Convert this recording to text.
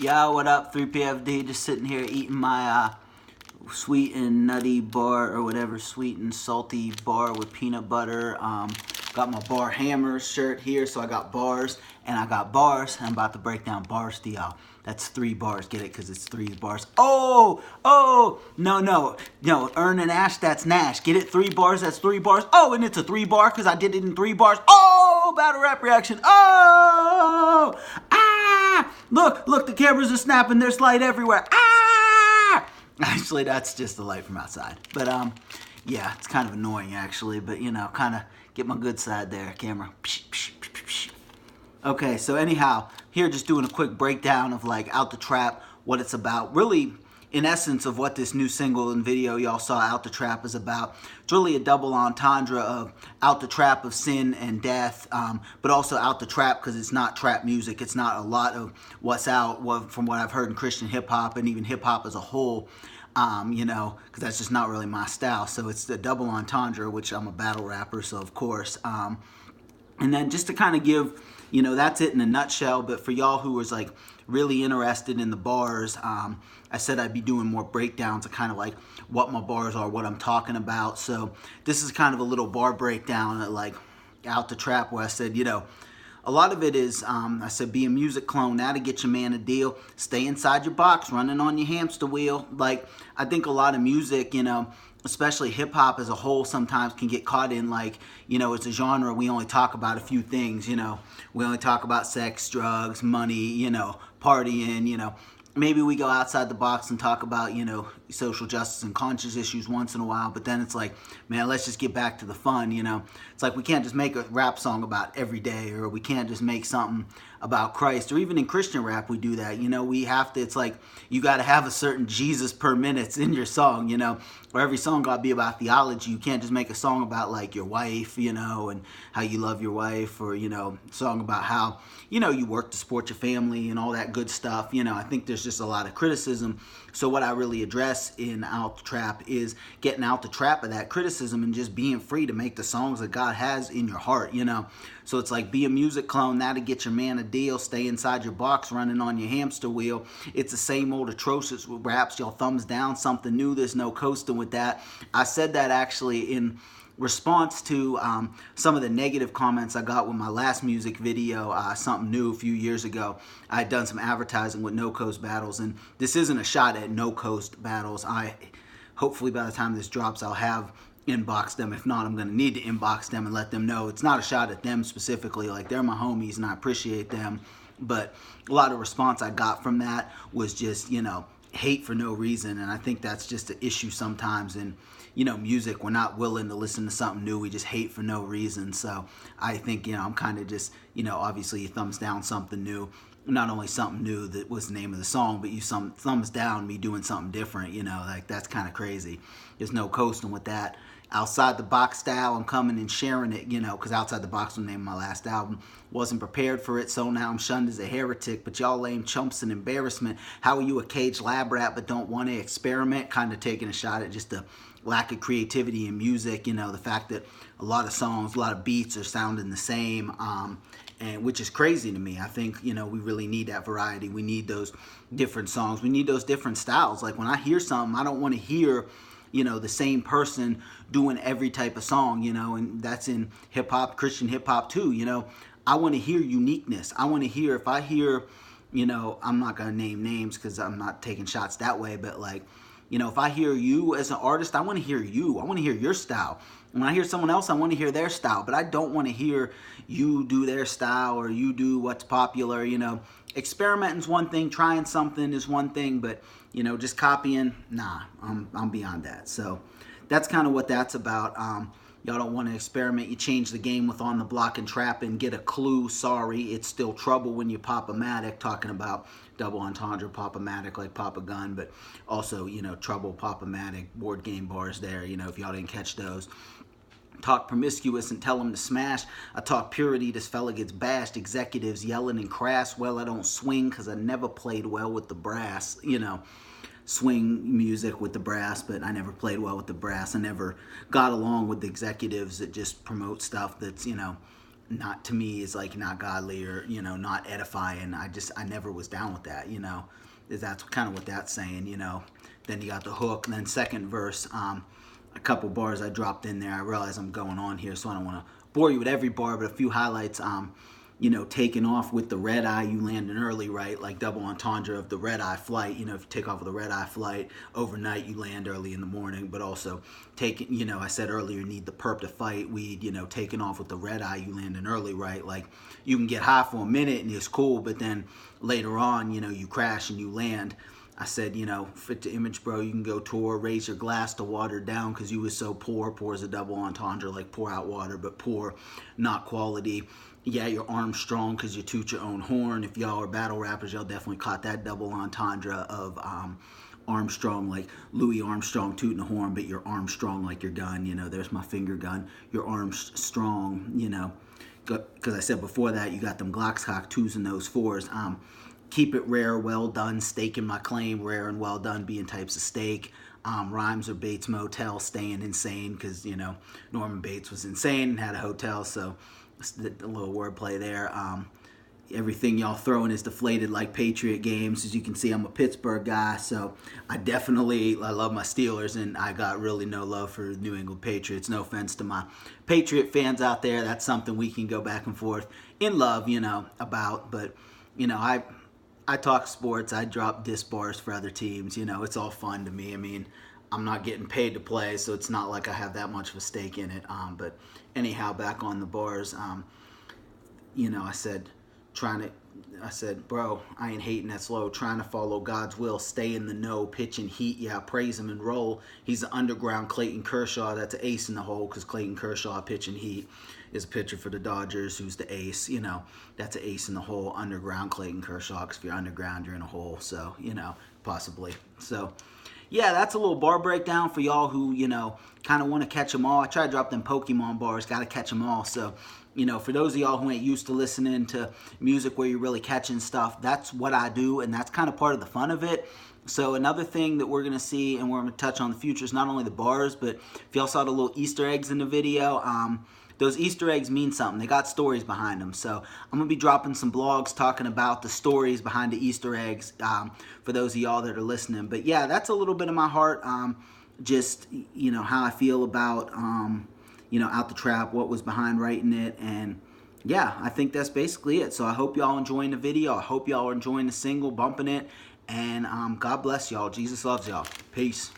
Yo, what up, 3PFD? Just sitting here eating my sweet and nutty bar, or whatever, sweet and salty bar with peanut butter. Got my Bar Hammers shirt here, so I got bars, and I got bars, and I'm about to break down bars to y'all. That's 3 bars, get it? Because it's 3 bars. Oh, no, Earn and Ash, that's Nash. Get it? 3 bars, that's 3 bars. Oh, and it's a 3 bar, because I did it in 3 bars. Oh, battle rap reaction. Oh, Look, the cameras are snapping. There's light everywhere. Actually, that's just the light from outside. But, yeah, it's kind of annoying, actually. But, you know, kind of get my good side there, camera. Okay, so anyhow, here just doing a quick breakdown of, like, Out the Trap, what it's about. Really, in essence, of what this new single and video y'all saw, Out the Trap, is about. It's really a double entendre of Out the Trap of sin and death, but also Out the Trap because it's not trap music. It's not a lot of what's out, from what I've heard in Christian hip-hop and even hip-hop as a whole, you know, because that's just not really my style. So it's the double entendre, which I'm a battle rapper, so of course. And then just to kind of give, you know, that's it in a nutshell. But for y'all who was like really interested in the bars, I said I'd be doing more breakdowns of kind of like what my bars are, what I'm talking about. So this is kind of a little bar breakdown of like Out the Trap, where I said, you know, a lot of it is, I said, be a music clone. Now to get your man a deal. Stay inside your box, running on your hamster wheel. Like, I think a lot of music, you know, especially hip-hop as a whole, sometimes can get caught in, like, you know, it's a genre we only talk about a few things, you know. We only talk about sex, drugs, money, you know, partying, you know. Maybe we go outside the box and talk about, you know, social justice and conscious issues once in a while, but then it's like, man, let's just get back to the fun, you know. It's like we can't just make a rap song about every day, or we can't just make something about Christ, or even in Christian rap we do that, you know. We have to, it's like you got to have a certain Jesus per minute in your song, you know, or every song got to be about theology. You can't just make a song about like your wife, you know, and how you love your wife, or, you know, a song about how, you know, you work to support your family and all that good stuff. You know, I think there's just a lot of criticism. So what I really address in Out the Trap is getting out the trap of that criticism and just being free to make the songs that God has in your heart, you know. So it's like, be a music clone, now to get your man a deal. Stay inside your box, running on your hamster wheel. It's the same old atrocious raps, y'all thumbs down, something new, there's no coasting with that. I said that actually in response to some of the negative comments I got with my last music video, Something New, a few years ago. I had done some advertising with No Coast Battles, and this isn't a shot at No Coast Battles. Hopefully by the time this drops, I'll have inboxed them. If not, I'm going to need to inbox them and let them know. It's not a shot at them specifically. Like, they're my homies, and I appreciate them. But a lot of response I got from that was just, you know, hate for no reason. And I think that's just an issue sometimes in, you know, music. We're not willing to listen to something new. We just hate for no reason. So I think, you know, I'm kind of just, you know, obviously you thumbs down something new. Not only something new that was the name of the song, but you thumbs down me doing something different, you know, like that's kind of crazy. There's no coasting with that. Outside the Box style, I'm coming and sharing it, you know, because Outside the Box was the name of my last album. Wasn't prepared for it, so now I'm shunned as a heretic. But y'all lame chumps and embarrassment. How are you a caged lab rat but don't want to experiment? Kind of taking a shot at just the lack of creativity in music, you know, the fact that a lot of songs, a lot of beats are sounding the same, and which is crazy to me. I think, you know, we really need that variety. We need those different songs. We need those different styles. Like, when I hear something, I don't want to hear, you know, the same person doing every type of song, you know, and that's in hip-hop, Christian hip-hop too, you know. I want to hear uniqueness. I want to hear, if I hear, you know, I'm not going to name names because I'm not taking shots that way, but like, you know, if I hear you as an artist, I want to hear you. I want to hear your style. When I hear someone else, I want to hear their style, but I don't want to hear you do their style or you do what's popular, you know. Experimenting's one thing, trying something is one thing, but, you know, just copying, nah, I'm beyond that. So that's kind of what that's about. Y'all don't want to experiment. You change the game with On the Block and Trap and get a clue. Sorry, it's still trouble when you pop-o-matic, talking about double entendre, pop-o-matic like Papa Gun, but also, you know, trouble, pop-o-matic, board game bars there, you know, if y'all didn't catch those. Talk promiscuous and tell him to smash. I talk purity, this fella gets bashed. Executives yelling and crass. Well, I don't swing because I never played well with the brass, you know. Swing music with the brass, but I never played well with the brass. I never got along with the executives that just promote stuff that's, you know, not, to me, is like not godly or, you know, not edifying. I never was down with that, you know. That's kind of what that's saying, you know. Then you got the hook, and then second verse, a couple bars I dropped in there. I realize I'm going on here, so I don't want to bore you with every bar, but a few highlights. You know, taking off with the red eye, you landing early, right? Like double entendre of the red eye flight. You know, if you take off with a red eye flight overnight, you land early in the morning. But also taking, you know, I said earlier, need the perp to fight weed. You know, taking off with the red eye, you landing early, right? Like you can get high for a minute and it's cool, but then later on, you know, you crash and you land. I said, you know, fit to image, bro. You can go tour, raise your glass to water down because you was so poor. Poor is a double entendre, like pour out water, but poor, not quality. Yeah, your arm's strong because you toot your own horn. If y'all are battle rappers, y'all definitely caught that double entendre of Armstrong, like Louis Armstrong tooting a horn, but your arm's strong like your gun. You know, there's my finger gun. Your arm's strong, you know, because I said before that, you got them Glockstock 2s and those 4s. Keep it rare, well done, staking my claim, rare and well done being types of stake. Rhymes or Bates Motel, staying insane, because, you know, Norman Bates was insane and had a hotel, so a little wordplay there. Everything y'all throwing is deflated like Patriot games. As you can see, I'm a Pittsburgh guy, so I love my Steelers, and I got really no love for New England Patriots. No offense to my Patriot fans out there. That's something we can go back and forth in love, you know, about. But, you know, I talk sports. I drop diss bars for other teams. You know, it's all fun to me. I mean, I'm not getting paid to play, so it's not like I have that much of a stake in it. But anyhow, back on the bars, you know, I said, bro, I ain't hating that slow. Trying to follow God's will, stay in the know, pitch and heat. Yeah, I praise him and roll. He's the underground Clayton Kershaw. That's an ace in the hole, because Clayton Kershaw, pitch and heat, is a pitcher for the Dodgers who's the ace. You know, that's an ace in the hole. Underground Clayton Kershaw, because if you're underground, you're in a hole. So, you know, possibly. So, yeah, that's a little bar breakdown for y'all who, you know, kind of want to catch them all. I try to drop them Pokemon bars. Got to catch them all. So, you know, for those of y'all who ain't used to listening to music where you're really catching stuff, that's what I do, and that's kind of part of the fun of it. So another thing that we're going to see, and we're going to touch on in the future, is not only the bars, but if y'all saw the little Easter eggs in the video, those Easter eggs mean something. They got stories behind them. So I'm going to be dropping some blogs talking about the stories behind the Easter eggs for those of y'all that are listening. But yeah, that's a little bit of my heart. Just, you know, how I feel about, you know, Out the Trap, what was behind writing it. And yeah, I think that's basically it. So I hope y'all enjoying the video. I hope y'all are enjoying the single, bumping it. And God bless y'all. Jesus loves y'all. Peace.